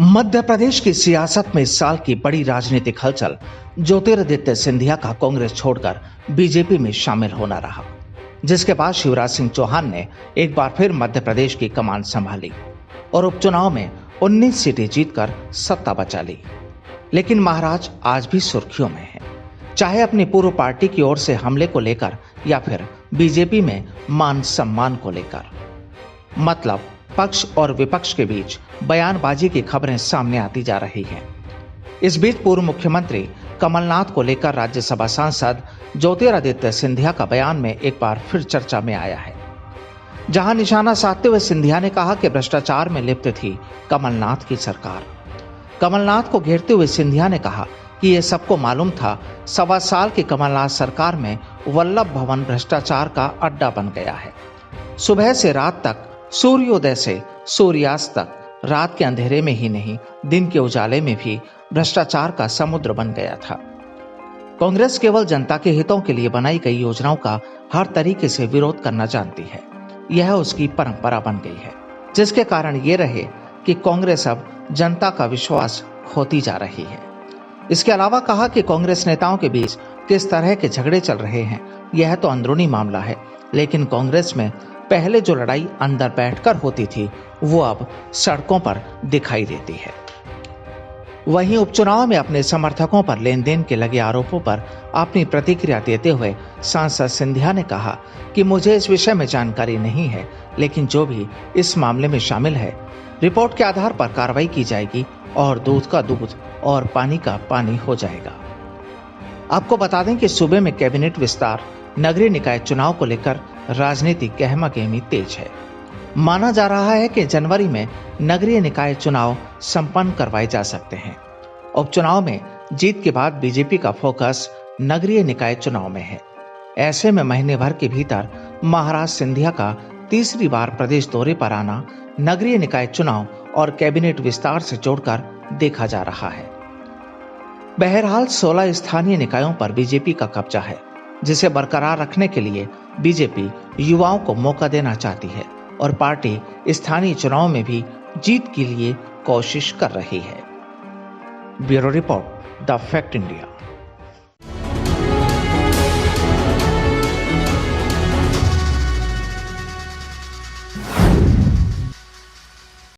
मध्य प्रदेश की सियासत में इस साल की बड़ी राजनीतिक हलचल ज्योतिरादित्य सिंधिया का कांग्रेस छोड़कर बीजेपी में शामिल होना रहा, जिसके बाद शिवराज सिंह चौहान ने एक बार फिर मध्य प्रदेश की कमान संभाली और उपचुनाव में 19 सीटें जीतकर सत्ता बचा ली। लेकिन महाराज आज भी सुर्खियों में है, चाहे अपनी पूर्व पार्टी की ओर से हमले को लेकर या फिर बीजेपी में मान सम्मान को लेकर। मतलब पक्ष और विपक्ष के बीच बयानबाजी की खबरें सामने आती जा रही हैं। इस बीच पूर्व मुख्यमंत्री कमलनाथ को लेकर राज्यसभा सांसद ज्योतिरादित्य सिंधिया का बयान में एक बार फिर चर्चा में आया है, जहां निशाना साधते हुए सिंधिया ने कहा कि भ्रष्टाचार में लिप्त थी कमलनाथ की सरकार। कमलनाथ को घेरते हुए सिंधिया ने कहा कि यह सबको मालूम था, 1.25 साल की कमलनाथ सरकार में वल्लभ भवन भ्रष्टाचार का अड्डा बन गया है। सुबह से रात तक, सूर्योदय से सूर्यास्त तक, रात के अंधेरे में ही नहीं, दिन के उजाले में भी भ्रष्टाचार का समुद्र बन गया था। कांग्रेस केवल जनता के हितों के लिए बनाई गई योजनाओं का हर तरीके से विरोध करना जानती है। यह उसकी परंपरा बन गई है, जिसके कारण ये रहे कि कांग्रेस अब जनता का विश्वास खोती जा रही है। इसके अलावा कहा कि कांग्रेस नेताओं के बीच किस तरह के झगड़े चल रहे हैं, यह तो अंदरूनी मामला है, लेकिन कांग्रेस में पहले जो लड़ाई अंदर बैठकर होती थी, वो अब सड़कों पर दिखाई देती है। वहीं उपचुनाव में अपने समर्थकों पर लेन देन के लगे आरोपों पर अपनी प्रतिक्रिया देते हुए सांसद सिंधिया ने कहा कि मुझे इस विषय में जानकारी नहीं है, लेकिन जो भी इस मामले में शामिल है, रिपोर्ट के आधार पर कार्रवाई की जाएगी और दूध का दूध और पानी का पानी हो जाएगा। आपको बता दें कि सूबे में कैबिनेट विस्तार, नगरीय निकाय चुनाव को लेकर राजनीतिक गहमागहमी तेज है। माना जा रहा है कि जनवरी में नगरीय निकाय चुनाव संपन्न करवाए जा सकते हैं। उपचुनाव में जीत के बाद बीजेपी का फोकस नगरीय निकाय चुनाव में है। ऐसे में महीने भर के भीतर महाराज सिंधिया का तीसरी बार प्रदेश दौरे पर आना नगरीय निकाय चुनाव और कैबिनेट विस्तार से जोड़कर देखा जा रहा है। बहरहाल 16 स्थानीय निकायों पर बीजेपी का कब्जा है, जिसे बरकरार रखने के लिए बीजेपी युवाओं को मौका देना चाहती है और पार्टी स्थानीय चुनाव में भी जीत के लिए कोशिश कर रही है। Bureau report, the fact India.